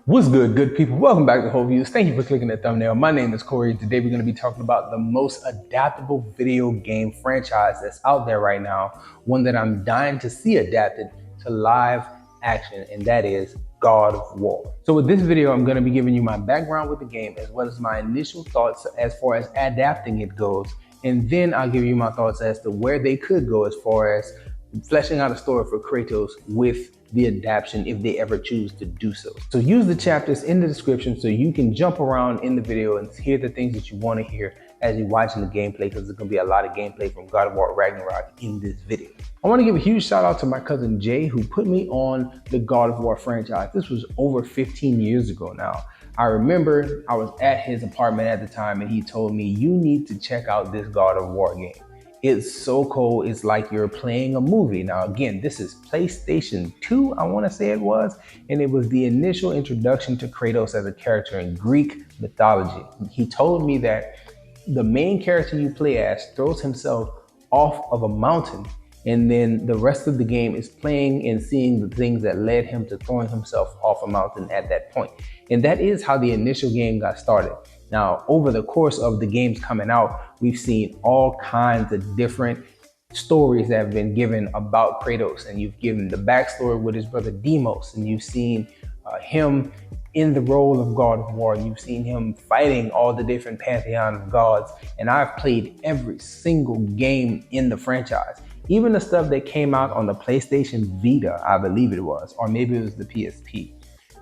What's good people? Welcome back to Whole Views. Thank you for clicking the thumbnail. My name is Corey, and today we're going to be talking about the most adaptable video game franchise that's out there right now, one that I'm dying to see adapted to live action, and that is God of War. So with this video, I'm going to be giving you my background with the game as well as my initial thoughts as far as adapting it goes, and then I'll give you my thoughts as to where they could go as far as fleshing out a story for Kratos with the adaptation if they ever choose to do so. So use the chapters in the description so you can jump around in the video and hear the things that you want to hear as you're watching the gameplay, because there's going to be a lot of gameplay from God of War Ragnarok in this video. I want to give a huge shout out to my cousin Jay, who put me on the God of War franchise. This was over 15 years ago now. I remember I was at his apartment at the time and he told me, you need to check out this God of War game. It's so cool. It's like you're playing a movie. Now, again, this is PlayStation 2, I want to say it was, and it was the initial introduction to Kratos as a character in Greek mythology. He told me that the main character you play as throws himself off of a mountain, and then the rest of the game is playing and seeing the things that led him to throwing himself off a mountain at that point. And that is how the initial game got started. Now, over the course of the games coming out, we've seen all kinds of different stories that have been given about Kratos, and you've given the backstory with his brother Deimos, and you've seen him in the role of God of War. You've seen him fighting all the different pantheon of gods, and I've played every single game in the franchise. Even the stuff that came out on the PlayStation Vita, I believe it was, or maybe it was the PSP.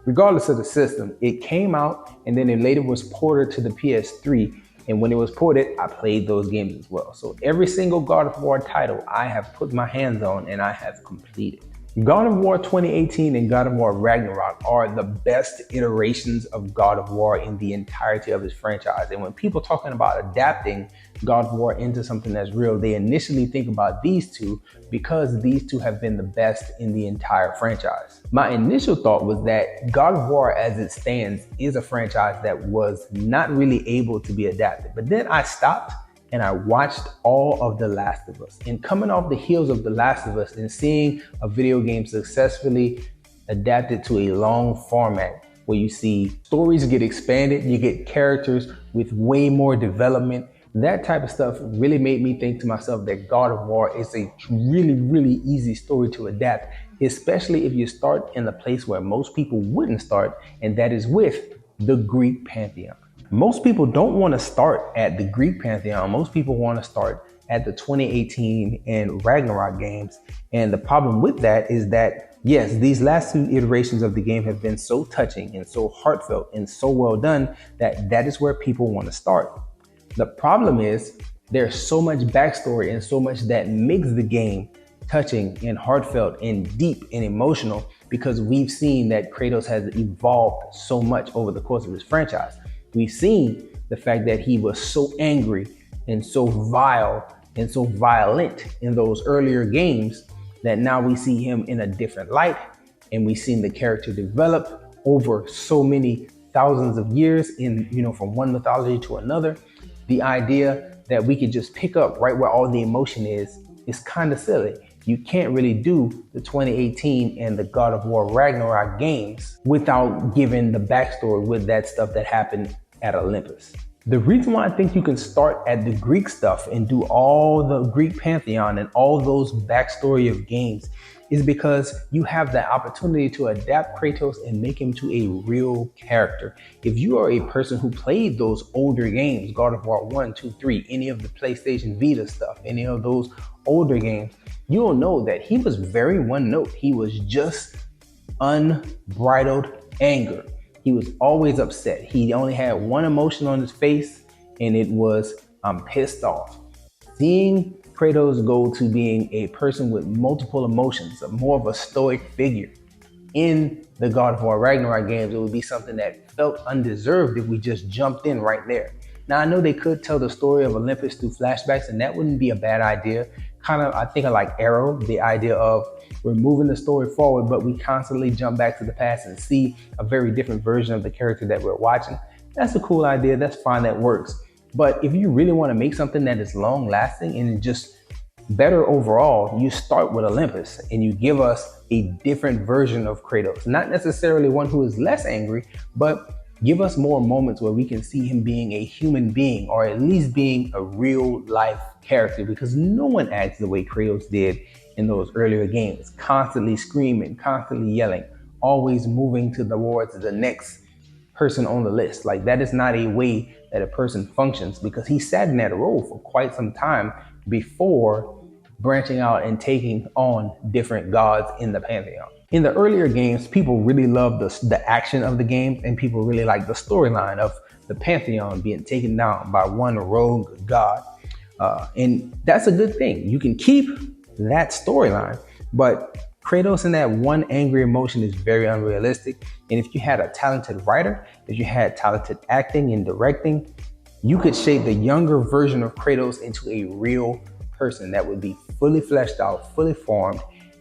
Regardless of the system, it came out and then it later was ported to the PS3. And when it was ported, I played those games as well. So every single God of War title I have put my hands on and I have completed. God of War 2018 and God of War Ragnarok are the best iterations of God of War in the entirety of his franchise. And when people talking about adapting God of War into something that's real, they initially think about these two because these two have been the best in the entire franchise. My initial thought was that God of War as it stands is a franchise that was not really able to be adapted. But then I stopped and I watched all of The Last of Us. And coming off the heels of The Last of Us and seeing a video game successfully adapted to a long format where you see stories get expanded, you get characters with way more development, that type of stuff really made me think to myself that God of War is a really easy story to adapt, especially if you start in the place where most people wouldn't start, and that is with the Greek pantheon. Most people don't want to start at the Greek pantheon. Most people want to start at the 2018 and Ragnarok games. And the problem with that is that, yes, these last two iterations of the game have been so touching and so heartfelt and so well done that that is where people want to start. The problem is there's so much backstory and so much that makes the game touching and heartfelt and deep and emotional because we've seen that Kratos has evolved so much over the course of his franchise. We've seen the fact that he was so angry and so vile and so violent in those earlier games that now we see him in a different light, and we've seen the character develop over so many thousands of years from one mythology to another. The idea that we could just pick up right where all the emotion is kind of silly. You can't really do the 2018 and the God of War Ragnarok games without giving the backstory with that stuff that happened at Olympus. The reason why I think you can start at the Greek stuff and do all the Greek pantheon and all those backstory of games is because you have the opportunity to adapt Kratos and make him to a real character. If you are a person who played those older games, God of War 1, 2, 3, any of the PlayStation Vita stuff, any of those older games, you'll know that he was very one note. He was just unbridled anger. He was always upset. He only had one emotion on his face, and it was, I'm pissed off. Seeing Kratos go to being a person with multiple emotions, more of a stoic figure in the God of War Ragnarok games, it would be something that felt undeserved if we just jumped in right there. Now, I know they could tell the story of Olympus through flashbacks, and that wouldn't be a bad idea. I think I like Arrow, the idea of we're moving the story forward, but we constantly jump back to the past and see a very different version of the character that we're watching. That's a cool idea. That's fine. That works. But if you really want to make something that is long lasting and just better overall, you start with Olympus and you give us a different version of Kratos. Not necessarily one who is less angry, but give us more moments where we can see him being a human being, or at least being a real life character, because no one acts the way Kratos did in those earlier games, constantly screaming, constantly yelling, always moving towards the next person on the list. Like, that is not a way that a person functions, because he sat in that role for quite some time before branching out and taking on different gods in the pantheon. In the earlier games, people really loved the action of the games, and people really liked the storyline of the pantheon being taken down by one rogue god. And that's a good thing. You can keep that storyline, but Kratos in that one angry emotion is very unrealistic. And if you had a talented writer, if you had talented acting and directing, you could shape the younger version of Kratos into a real person that would be fully fleshed out, fully formed,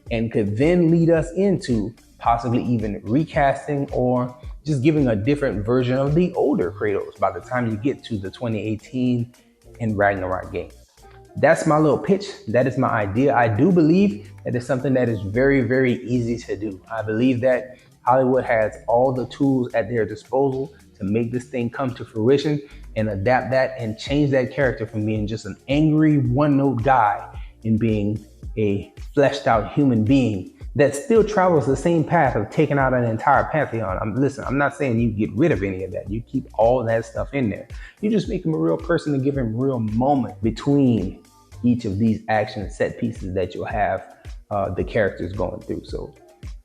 and could then lead us into possibly even recasting or just giving a different version of the older Kratos by the time you get to the 2018 and Ragnarok game. That's my little pitch. That is my idea. I do believe that it's something that is very, very easy to do. I believe that Hollywood has all the tools at their disposal to make this thing come to fruition and adapt that and change that character from being just an angry one-note guy and being a fleshed out human being that still travels the same path of taking out an entire pantheon. I'm not saying you get rid of any of that. You keep all that stuff in there. You just make him a real person and give him real moment between each of these action set pieces that you'll have the characters going through. So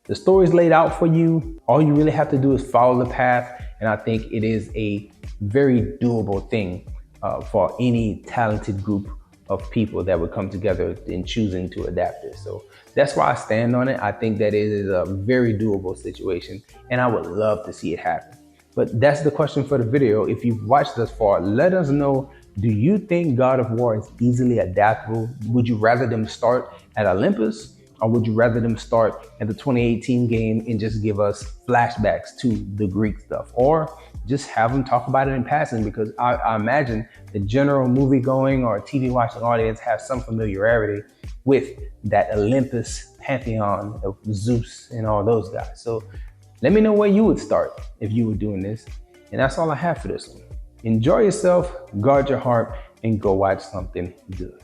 the story's laid out for you. All you really have to do is follow the path. And I think it is a very doable thing for any talented group of people that would come together in choosing to adapt this. So that's why I stand on it. I think that it is a very doable situation, and I would love to see it happen. But that's the question for the video. If you've watched thus far, let us know, do you think God of War is easily adaptable? Would you rather them start at Olympus, or would you rather them start at the 2018 game and just give us flashbacks to the Greek stuff? Or just have them talk about it in passing, because I imagine the general movie going or TV watching audience have some familiarity with that Olympus pantheon of Zeus and all those guys. So let me know where you would start if you were doing this. And that's all I have for this one. Enjoy yourself, guard your heart, and go watch something good.